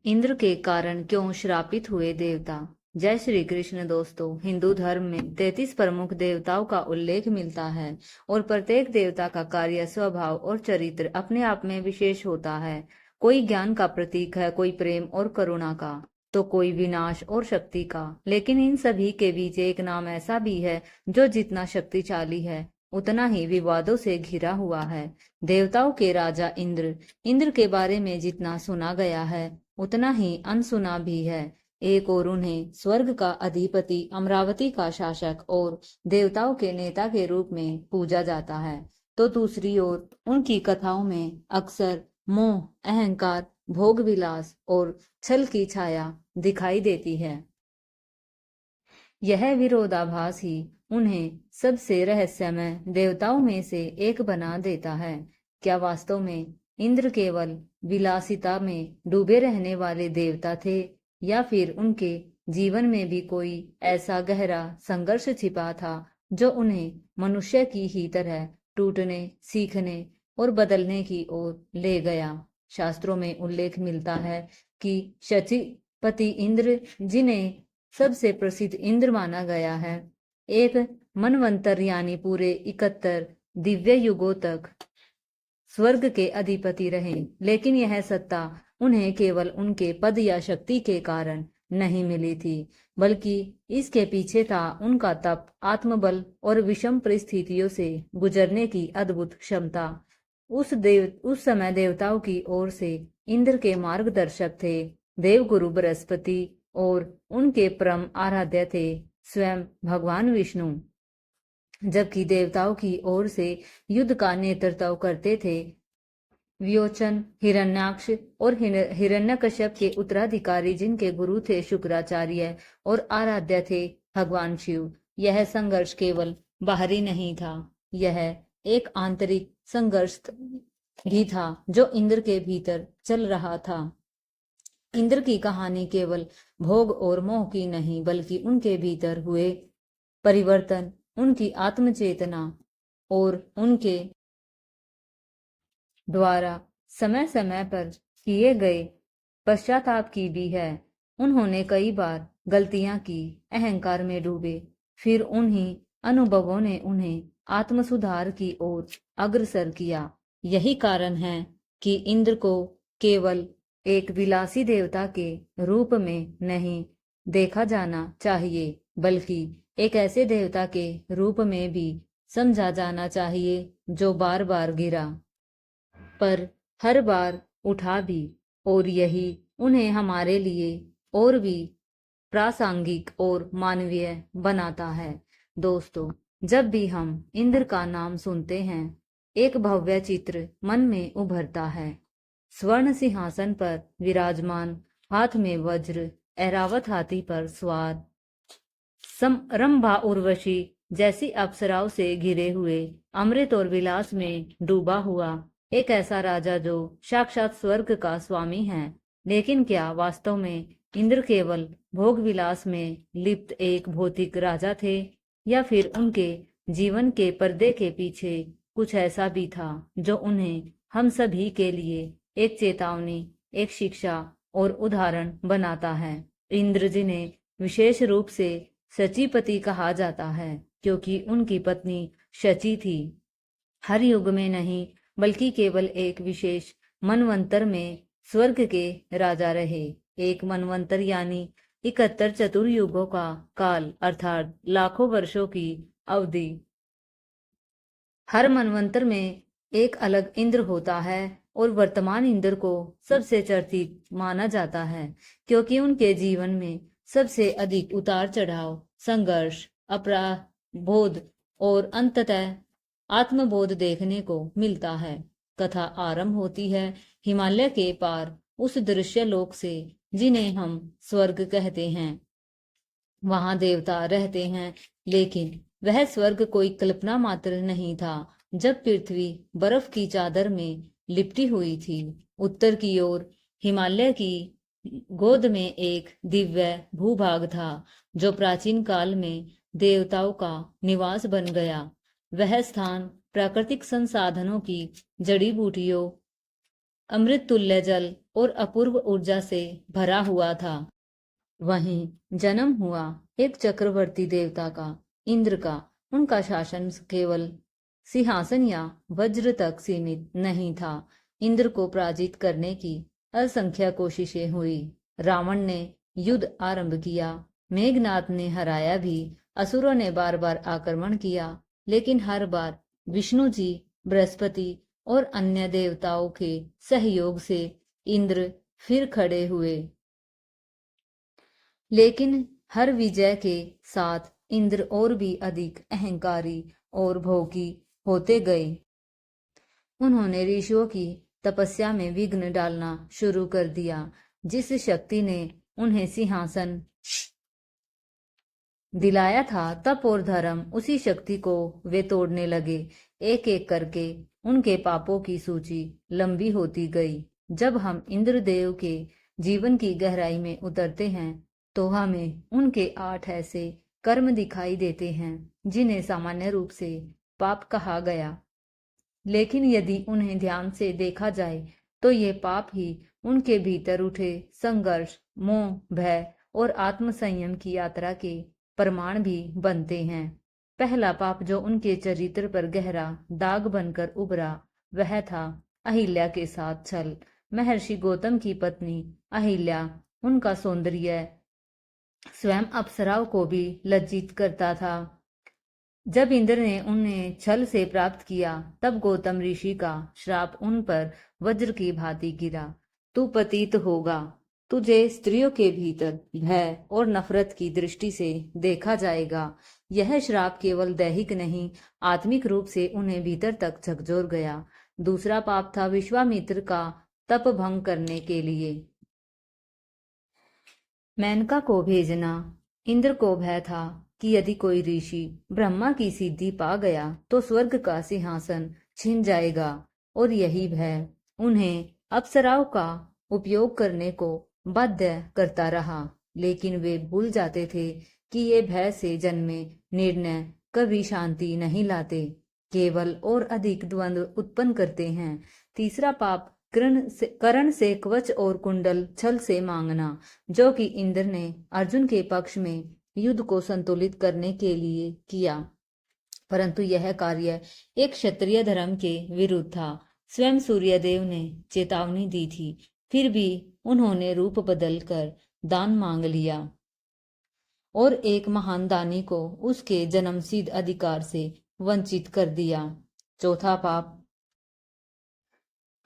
इंद्र के कारण क्यों श्रापित हुए देवता। जय श्री कृष्ण। दोस्तों, हिंदू धर्म में 33 प्रमुख देवताओं का उल्लेख मिलता है और प्रत्येक देवता का कार्य, स्वभाव और चरित्र अपने आप में विशेष होता है। कोई ज्ञान का प्रतीक है, कोई प्रेम और करुणा का, तो कोई विनाश और शक्ति का। लेकिन इन सभी के बीच एक नाम ऐसा भी है जो जितना शक्तिशाली है उतना ही विवादों से घिरा हुआ है। देवताओं के राजा इंद्र। इंद्र के बारे में जितना सुना गया है उतना ही अनसुना भी है। एक और उन्हें स्वर्ग का अधिपति, अमरावती का शासक और देवताओं के नेता के रूप में पूजा जाता है, तो दूसरी ओर उनकी कथाओं में अक्सर मोह, अहंकार, भोग विलास और छल की छाया दिखाई देती है। यह विरोधाभास ही उन्हें सबसे रहस्यमय देवताओं में से एक बना देता है। क्या वास्तव में इंद्र केवल विलासिता में डूबे रहने वाले देवता थे, या फिर उनके जीवन में भी कोई ऐसा गहरा संघर्ष छिपा था जो उन्हें मनुष्य की ही तरह टूटने, सीखने और बदलने की ओर ले गया। शास्त्रों में उल्लेख मिलता है कि शचीपति इंद्र, जिन्हें सबसे प्रसिद्ध इंद्र माना गया है, एक मनवंतर यानी पूरे 71 दिव्य युगों तक स्वर्ग के अधिपति रहे। लेकिन यह सत्ता उन्हें केवल उनके पद या शक्ति के कारण नहीं मिली थी, बल्कि इसके पीछे था उनका तप, आत्मबल और विषम परिस्थितियों से गुजरने की अद्भुत क्षमता। उस समय देवताओं की ओर से इंद्र के मार्गदर्शक थे देवगुरु बृहस्पति, और उनके परम आराध्य थे स्वयं भगवान विष्णु। जबकि देवताओं की ओर से युद्ध का नेतृत्व करते थे व्योचन, हिरण्याक्ष और हिरण्यकश्यप के उत्तराधिकारी, जिनके गुरु थे शुक्राचार्य और आराध्य थे भगवान शिव। यह संघर्ष केवल बाहरी नहीं था, यह एक आंतरिक संघर्ष भी था जो इंद्र के भीतर चल रहा था। इंद्र की कहानी केवल भोग और मोह की नहीं, बल्कि उनके भीतर हुए परिवर्तन, उनकी आत्मचेतना और उनके द्वारा समय समय पर किए गए पश्चाताप की भी है। उन्होंने कई बार गलतियां की, अहंकार में डूबे, फिर उन्हीं अनुभवों ने उन्हें आत्मसुधार की ओर अग्रसर किया। यही कारण है कि इंद्र को केवल एक विलासी देवता के रूप में नहीं देखा जाना चाहिए, बल्कि एक ऐसे देवता के रूप में भी समझा जाना चाहिए जो बार बार गिरा पर हर बार उठा भी, और यही उन्हें हमारे लिए और भी प्रासंगिक और मानवीय बनाता है। दोस्तों, जब भी हम इंद्र का नाम सुनते हैं, एक भव्य चित्र मन में उभरता है। स्वर्ण सिंहासन पर विराजमान, हाथ में वज्र, ऐरावत हाथी पर सवार, रंभा उर्वशी जैसी अप्सराओं से घिरे हुए, अमृत और विलास में डूबा हुआ एक ऐसा राजा जो साक्षात स्वर्ग का स्वामी है। लेकिन क्या वास्तव में इंद्र केवल भोग विलास में लिप्त एक भौतिक राजा थे, या फिर उनके जीवन के पर्दे के पीछे कुछ ऐसा भी था जो उन्हें हम सभी के लिए एक चेतावनी, एक शिक्षा और उदाहरण बनाता है। इंद्र, जिन्हें विशेष रूप से शचीपति कहा जाता है क्योंकि उनकी पत्नी शची थी, हर युग में नहीं बल्कि केवल एक विशेष मनवंतर में स्वर्ग के राजा रहे। एक मनवंतर यानी 71 चतुर्युगों का काल, अर्थात लाखों वर्षों की अवधि। हर मनवंतर में एक अलग इंद्र होता है और वर्तमान इंद्र को सबसे चर्चित माना जाता है क्योंकि उनके जीवन में सबसे अधिक उतार चढ़ाव, संघर्ष, अपराध बोध और अंततः आत्मबोध देखने को मिलता है। कथा आरंभ होती है हिमालय के पार उस दृश्य लोक से जिन्हें हम स्वर्ग कहते हैं। वहां देवता रहते हैं, लेकिन वह स्वर्ग कोई कल्पना मात्र नहीं था। जब पृथ्वी बर्फ की चादर में लिपटी हुई थी, उत्तर की ओर हिमालय की गोद में एक दिव्य भूभाग था जो प्राचीन काल में देवताओं का निवास बन गया। वह स्थान प्राकृतिक संसाधनों की, जड़ी बूटियों अमृत तुल्य जल और अपूर्व ऊर्जा से भरा हुआ था। वहीं जन्म हुआ एक चक्रवर्ती देवता का, इंद्र का। उनका शासन केवल सिंहासन या वज्र तक सीमित नहीं था। इंद्र को पराजित करने की असंख्य कोशिशें हुई। रावण ने युद्ध आरंभ किया, मेघनाथ ने हराया भी, असुरों ने बार बार आक्रमण किया, लेकिन हर बार विष्णु जी, बृहस्पति और अन्य देवताओं के सहयोग से इंद्र फिर खड़े हुए। लेकिन हर विजय के साथ इंद्र और भी अधिक अहंकारी और भोगी होते गए। उन्होंने ऋषियों की तपस्या में विघ्न डालना शुरू कर दिया। जिस शक्ति ने उन्हें सिंहासन दिलाया था, तप और धर्म, उसी शक्ति को वे तोड़ने लगे। एक एक करके उनके पापों की सूची लंबी होती गई। जब हम इंद्रदेव के जीवन की गहराई में उतरते हैं तो हमें उनके 8 ऐसे कर्म दिखाई देते हैं जिन्हें सामान्य रूप से पाप कहा गया। लेकिन यदि उन्हें ध्यान से देखा जाए तो ये पाप ही उनके भीतर उठे संघर्ष, मोह, भय और आत्मसंयम की यात्रा के प्रमाण भी बनते हैं। पहला पाप जो उनके चरित्र पर गहरा दाग बनकर उभरा वह था अहिल्या के साथ छल। महर्षि गौतम की पत्नी अहिल्या, उनका सौंदर्य स्वयं अप्सराओं को भी लज्जित करता था। जब इंद्र ने उन्हें छल से प्राप्त किया तब गौतम ऋषि का श्राप उन पर वज्र की भांति गिरा। तू पतित होगा, तुझे स्त्रियों के भीतर भय और नफरत की दृष्टि से देखा जाएगा। यह श्राप केवल दैहिक नहीं, आत्मिक रूप से उन्हें भीतर तक झकझोर गया। दूसरा पाप था विश्वामित्र का तप भंग करने के लिए मेनका को भेजना। इंद्र को भय था कि यदि कोई ऋषि ब्रह्मा की सिद्धि पा गया तो स्वर्ग का सिंहासन छिन जाएगा, और यही भय उन्हें अप्सराओं का उपयोग करने को बाध्य करता रहा। लेकिन वे भूल जाते थे कि ये भय से जन्मे निर्णय कभी शांति नहीं लाते, केवल और अधिक द्वंद्व उत्पन्न करते हैं। तीसरा पाप कर्ण से कवच और कुंडल छल से मांगना, जो कि इंद्र ने अर्जुन के पक्ष में युद्ध को संतुलित करने के लिए किया, परंतु यह कार्य एक क्षत्रिय धर्म के विरुद्ध था। स्वयं सूर्यदेव ने चेतावनी दी थी, फिर भी उन्होंने रूप बदलकर दान मांग लिया और एक महान दानी को उसके जन्मसिद्ध अधिकार से वंचित कर दिया। चौथा पाप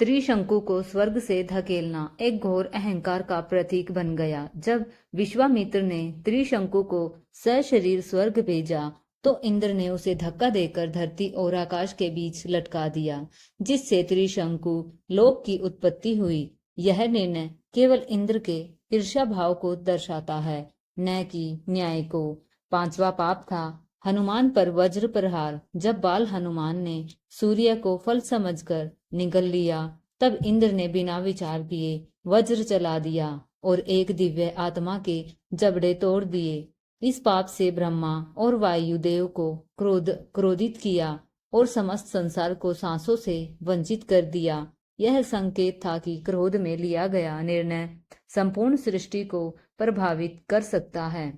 त्रिशंकु को स्वर्ग से धकेलना एक घोर अहंकार का प्रतीक बन गया। जब विश्वामित्र ने त्रिशंकु को सशरीर स्वर्ग भेजा तो इंद्र ने उसे धक्का देकर धरती और आकाश के बीच लटका दिया, जिससे त्रिशंकु लोक की उत्पत्ति हुई। यह निर्णय केवल इंद्र के ईर्ष्या भाव को दर्शाता है, न कि न्याय को। पांचवा पाप था हनुमान पर वज्र प्रहार। जब बाल हनुमान ने सूर्य को फल समझकर निगल लिया तब इंद्र ने बिना विचार किए वज्र चला दिया और एक दिव्य आत्मा के जबड़े तोड़ दिए। इस पाप से ब्रह्मा और वायुदेव को क्रोधित किया और समस्त संसार को सांसों से वंचित कर दिया। यह संकेत था कि क्रोध में लिया गया निर्णय संपूर्ण सृष्टि को प्रभावित कर सकता है।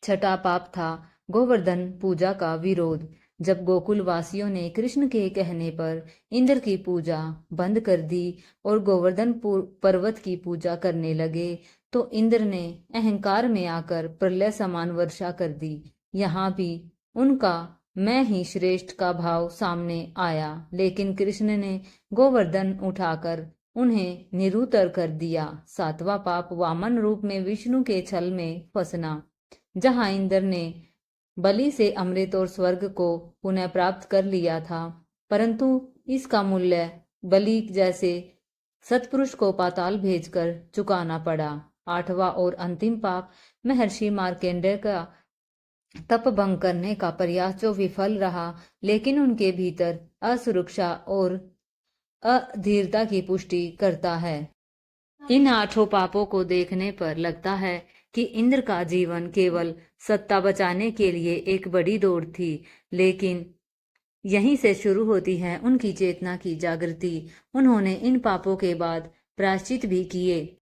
छठा पाप था गोवर्धन पूजा का विरोध। जब गोकुल वासियों ने कृष्ण के कहने पर इंद्र की पूजा बंद कर दी और गोवर्धन पर्वत की पूजा करने लगे तो इंद्र ने अहंकार में आकर प्रलय समान वर्षा कर दी। यहाँ भी उनका मैं ही श्रेष्ठ का भाव सामने आया, लेकिन कृष्ण ने गोवर्धन उठाकर उन्हें निरुतर कर दिया। सातवां पाप वामन रूप में विष्णु के छल में फंसना। जहां इंद्र ने बलि से अमृत और स्वर्ग को पुनः प्राप्त कर लिया था, परंतु इसका मूल्य बलि जैसे सत्पुरुष को पाताल भेजकर चुकाना पड़ा। आठवां और अंतिम पाप महर्षि मार्कंडेय का तप भंग करने का प्रयास जो विफल रहा, लेकिन उनके भीतर असुरक्षा और अधीरता की पुष्टि करता है। इन आठों पापों को देखने पर लगता है कि इंद्र का जीवन केवल सत्ता बचाने के लिए एक बड़ी दौड़ थी, लेकिन यहीं से शुरू होती है उनकी चेतना की जागृति। उन्होंने इन पापों के बाद प्रायश्चित भी किए।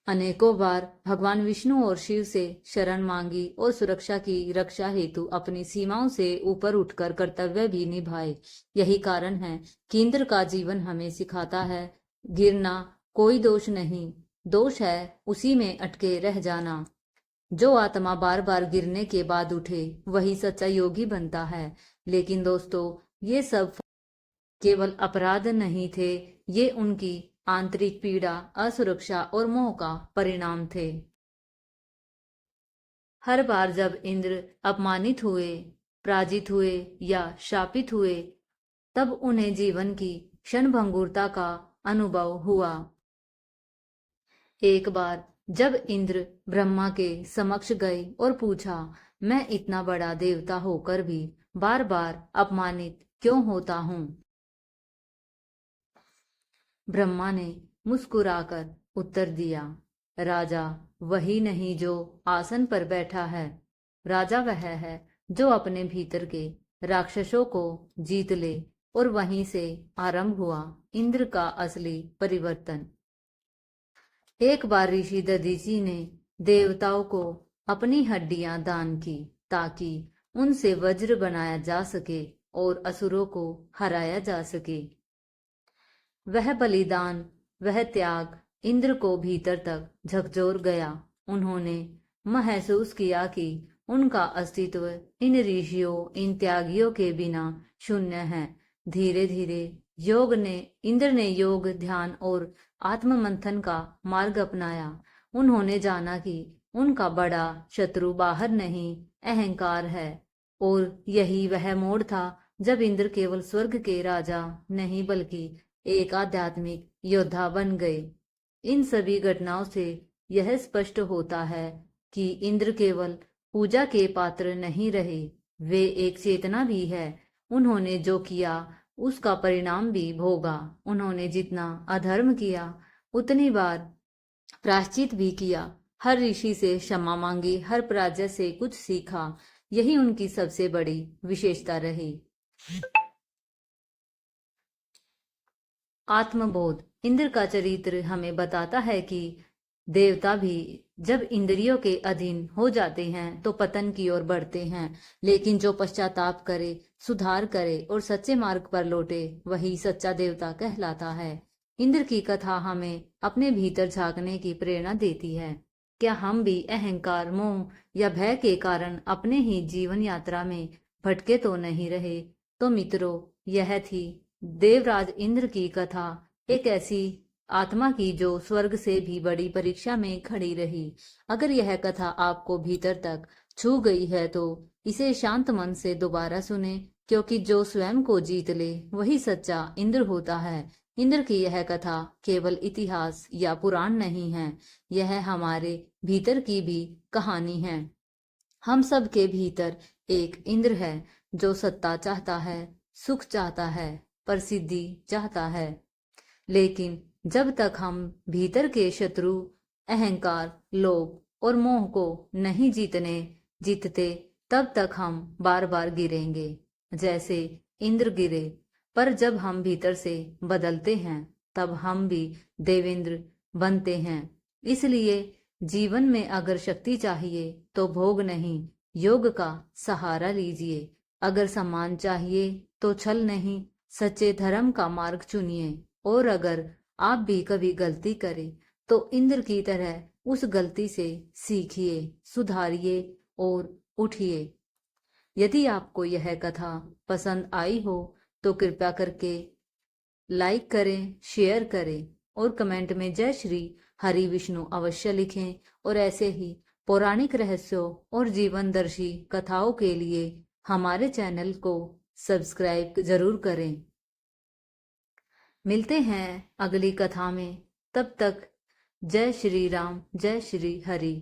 अनेकों बार भगवान विष्णु और शिव से शरण मांगी और सुरक्षा की रक्षा हेतु अपनी सीमाओं से ऊपर उठकर कर्तव्य भी निभाए। यही कारण है कि इंद्र का जीवन हमें सिखाता है, गिरना कोई दोष नहीं, दोष है उसी में अटके रह जाना। जो आत्मा बार बार गिरने के बाद उठे वही सच्चा योगी बनता है। लेकिन दोस्तों, ये सब केवल अपराध नहीं थे, ये उनकी आंतरिक पीड़ा, असुरक्षा और मोह का परिणाम थे। हर बार जब इंद्र अपमानित हुए, पराजित हुए या शापित हुए, तब उन्हें जीवन की क्षणभंगुरता का अनुभव हुआ। एक बार जब इंद्र ब्रह्मा के समक्ष गए और पूछा, मैं इतना बड़ा देवता होकर भी बार बार अपमानित क्यों होता हूं? ब्रह्मा ने मुस्कुराकर उत्तर दिया, राजा वही नहीं जो आसन पर बैठा है, राजा वह है जो अपने भीतर के राक्षसों को जीत ले। और वहीं से आरंभ हुआ इंद्र का असली परिवर्तन। एक बार ऋषि दधीचि ने देवताओं को अपनी हड्डियां दान की ताकि उनसे वज्र बनाया जा सके और असुरों को हराया जा सके। वह बलिदान, वह त्याग इंद्र को भीतर तक झकझोर गया। उन्होंने महसूस किया कि उनका अस्तित्व इन ऋषियों, इन त्यागियों के बिना शून्य है। धीरे धीरे इंद्र ने योग, ध्यान और आत्म मंथन का मार्ग अपनाया। उन्होंने जाना कि उनका बड़ा शत्रु बाहर नहीं, अहंकार है। और यही वह मोड़ था जब इंद्र केवल स्वर्ग के राजा नहीं बल्कि एक आध्यात्मिक योद्धा बन गए। इन सभी घटनाओं से यह स्पष्ट होता है कि इंद्र केवल पूजा के पात्र नहीं रहे, वे एक चेतना भी है। उन्होंने जो किया उसका परिणाम भी भोगा। उन्होंने जितना अधर्म किया उतनी बार प्रायश्चित भी किया। हर ऋषि से क्षमा मांगी, हर पराजय से कुछ सीखा। यही उनकी सबसे बड़ी विशेषता रही। आत्मबोध। इंद्र का चरित्र हमें बताता है कि देवता भी जब इंद्रियों के अधीन हो जाते हैं तो पतन की ओर बढ़ते हैं, लेकिन जो पश्चाताप करे, सुधार करे और सच्चे मार्ग पर लौटे वही सच्चा देवता कहलाता है। इंद्र की कथा हमें अपने भीतर झांकने की प्रेरणा देती है। क्या हम भी अहंकार, मोह या भय के कारण अपने ही जीवन यात्रा में भटके तो नहीं रहे? तो मित्रों, यह थी देवराज इंद्र की कथा, एक ऐसी आत्मा की जो स्वर्ग से भी बड़ी परीक्षा में खड़ी रही। अगर यह कथा आपको भीतर तक छू गई है तो इसे शांत मन से दोबारा सुने, क्योंकि जो स्वयं को जीत ले वही सच्चा इंद्र होता है। इंद्र की यह कथा केवल इतिहास या पुराण नहीं है, यह हमारे भीतर की भी कहानी है। हम सब के भीतर एक इंद्र है जो सत्ता चाहता है, सुख चाहता है, प्रसिद्धि चाहता है। लेकिन जब तक हम भीतर के शत्रु अहंकार, लोभ और मोह को नहीं जीतते, तब तक हम बार बार गिरेंगे, जैसे इंद्र गिरे। पर जब हम भीतर से बदलते हैं तब हम भी देवेंद्र बनते हैं। इसलिए जीवन में अगर शक्ति चाहिए तो भोग नहीं, योग का सहारा लीजिए। अगर सम्मान चाहिए तो छल नहीं, सच्चे धर्म का मार्ग चुनिए। और अगर आप भी कभी गलती करें तो इंद्र की तरह उस गलती से सीखिए, सुधारिए और उठिए। यदि आपको यह कथा पसंद आई हो तो कृपया करके लाइक करें, शेयर करें और कमेंट में जय श्री हरि विष्णु अवश्य लिखें। और ऐसे ही पौराणिक रहस्यों और जीवनदर्शी कथाओं के लिए हमारे चैनल को सब्सक्राइब जरूर करें। मिलते हैं अगली कथा में, तब तक जय श्री राम, जय श्री हरि।